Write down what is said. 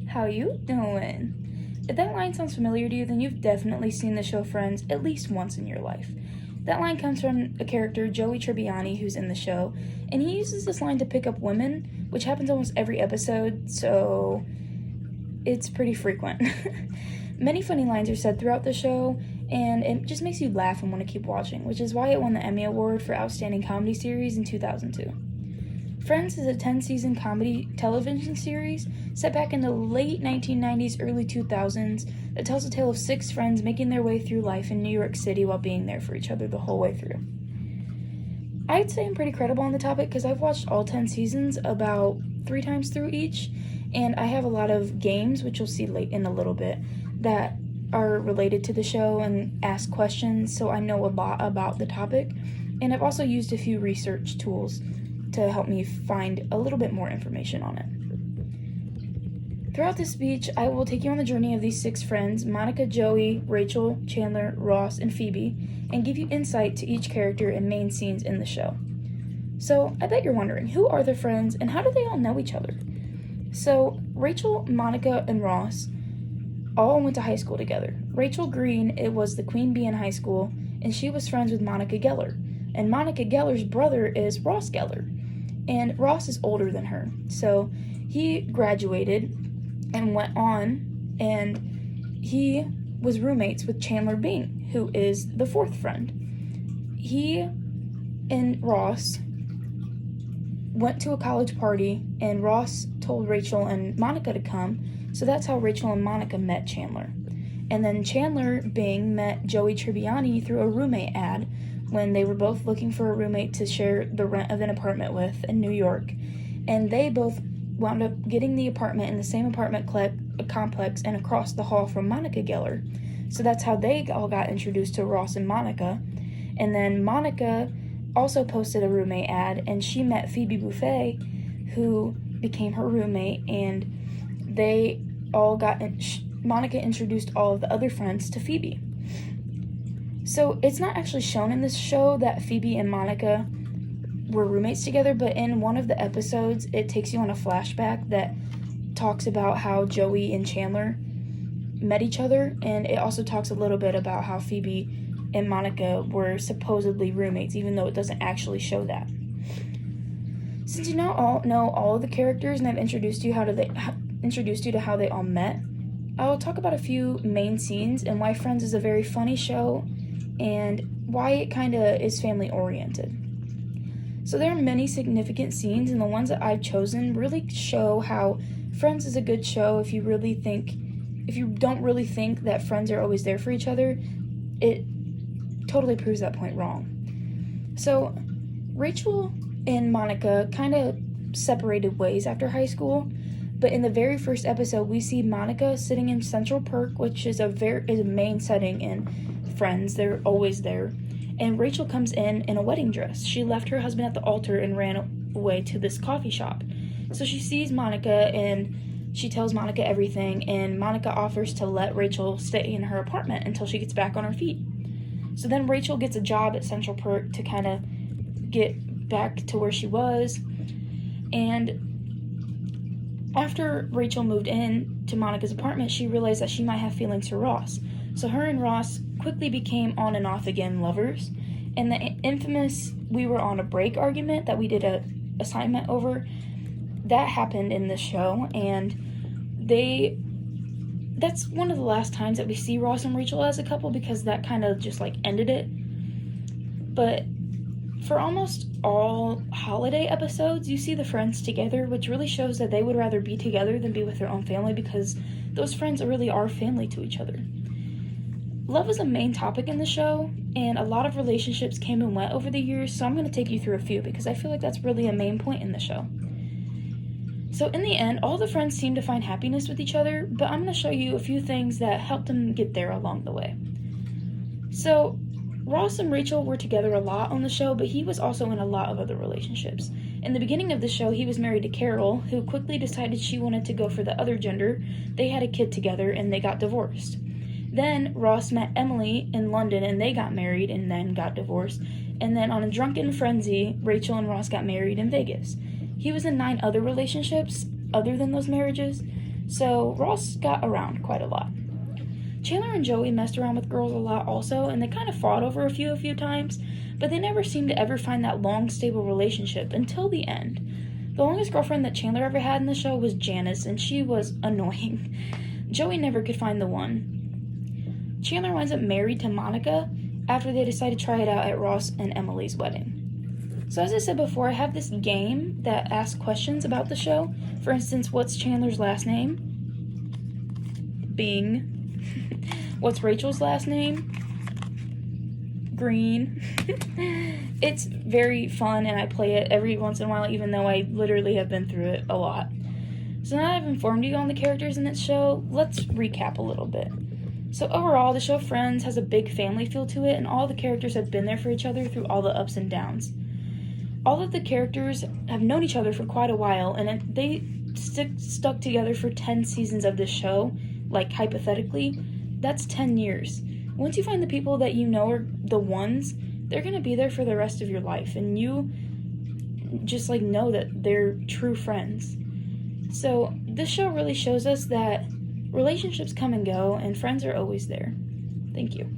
How you doing? If that line sounds familiar to you, then you've definitely seen the show Friends at least once in your life. That line comes from a character, Joey Tribbiani, who's in the show, and he uses this line to pick up women, which happens almost every episode, so it's pretty frequent. Many funny lines are said throughout the show, and it just makes you laugh and want to keep watching, which is why it won the Emmy Award for Outstanding Comedy Series in 2002. Friends is a 10-season comedy television series set back in the late 1990s, early 2000s that tells a tale of 6 friends making their way through life in New York City while being there for each other the whole way through. I'd say I'm pretty credible on the topic because I've watched all 10 seasons about 3 times through each, and I have a lot of games, which you'll see late in a little bit, that are related to the show and ask questions, so I know a lot about the topic, and I've also used a few research tools to help me find a little bit more information on it. Throughout this speech, I will take you on the journey of these 6 friends, Monica, Joey, Rachel, Chandler, Ross, and Phoebe, and give you insight to each character and main scenes in the show. So, I bet you're wondering, who are the friends and how do they all know each other? So, Rachel, Monica, and Ross all went to high school together. Rachel Green, it was the queen bee in high school, and she was friends with Monica Geller. And Monica Geller's brother is Ross Geller. And Ross is older than her. So he graduated and went on, and he was roommates with Chandler Bing, who is the 4th friend. He and Ross went to a college party, and Ross told Rachel and Monica to come, so that's how Rachel and Monica met Chandler. And then Chandler Bing met Joey Tribbiani through a roommate ad when they were both looking for a roommate to share the rent of an apartment with in New York. And they both wound up getting the apartment in the same apartment complex and across the hall from Monica Geller. So that's how they all got introduced to Ross and Monica. And then Monica also posted a roommate ad, and she met Phoebe Buffet, who became her roommate, and they all got... Monica introduced all of the other friends to Phoebe. So it's not actually shown in this show that Phoebe and Monica were roommates together, but in one of the episodes, it takes you on a flashback that talks about how Joey and Chandler met each other, and it also talks a little bit about how Phoebe and Monica were supposedly roommates, even though it doesn't actually show that. Since you now all know all of the characters and I've introduced you to how they all met, I'll talk about a few main scenes and why Friends is a very funny show and why it kind of is family-oriented. So there are many significant scenes, and the ones that I've chosen really show how Friends is a good show if you don't really think that friends are always there for each other. It totally proves that point wrong. So Rachel and Monica kind of separated ways after high school, but in the very first episode, we see Monica sitting in Central Perk, which is a main setting in Friends. They're always there. And Rachel comes in a wedding dress. She left her husband at the altar and ran away to this coffee shop. So she sees Monica, and she tells Monica everything, and Monica offers to let Rachel stay in her apartment until she gets back on her feet. So then Rachel gets a job at Central Perk to kind of get back to where she was. And after Rachel moved in to Monica's apartment, she realized that she might have feelings for Ross. So her and Ross quickly became on and off again lovers. And the infamous "we were on a break" argument that we did a assignment over, that happened in this show, and that's one of the last times that we see Ross and Rachel as a couple, because that kind of just ended it. But for almost all holiday episodes, you see the friends together, which really shows that they would rather be together than be with their own family, because those friends really are family to each other. Love is a main topic in the show, and a lot of relationships came and went over the years, so I'm going to take you through a few because I feel like that's really a main point in the show. So in the end, all the friends seem to find happiness with each other, but I'm going to show you a few things that helped them get there along the way. So Ross and Rachel were together a lot on the show, but he was also in a lot of other relationships. In the beginning of the show, he was married to Carol, who quickly decided she wanted to go for the other gender. They had a kid together, and they got divorced. Then Ross met Emily in London, and they got married and then got divorced. And then on a drunken frenzy, Rachel and Ross got married in Vegas. He was in 9 other relationships other than those marriages, So Ross got around quite a lot. Chandler and Joey messed around with girls a lot also, and they kind of fought over a few times, but they never seemed to ever find that long, stable relationship until the end. The longest girlfriend that Chandler ever had in the show was Janice, and she was annoying. Joey never could find the one. Chandler winds up married to Monica after they decide to try it out at Ross and Emily's wedding. So as I said before, I have this game that asks questions about the show. For instance, what's Chandler's last name? Bing. What's Rachel's last name? Green. It's very fun, and I play it every once in a while, even though I literally have been through it a lot. So now that I've informed you on the characters in its show, let's recap a little bit. So overall, the show Friends has a big family feel to it, and all the characters have been there for each other through all the ups and downs. All of the characters have known each other for quite a while, and they stuck together for 10 seasons of this show, like hypothetically, that's 10 years. Once you find the people that you know are the ones, they're going to be there for the rest of your life, and you just know that they're true friends. So this show really shows us that relationships come and go, and friends are always there. Thank you.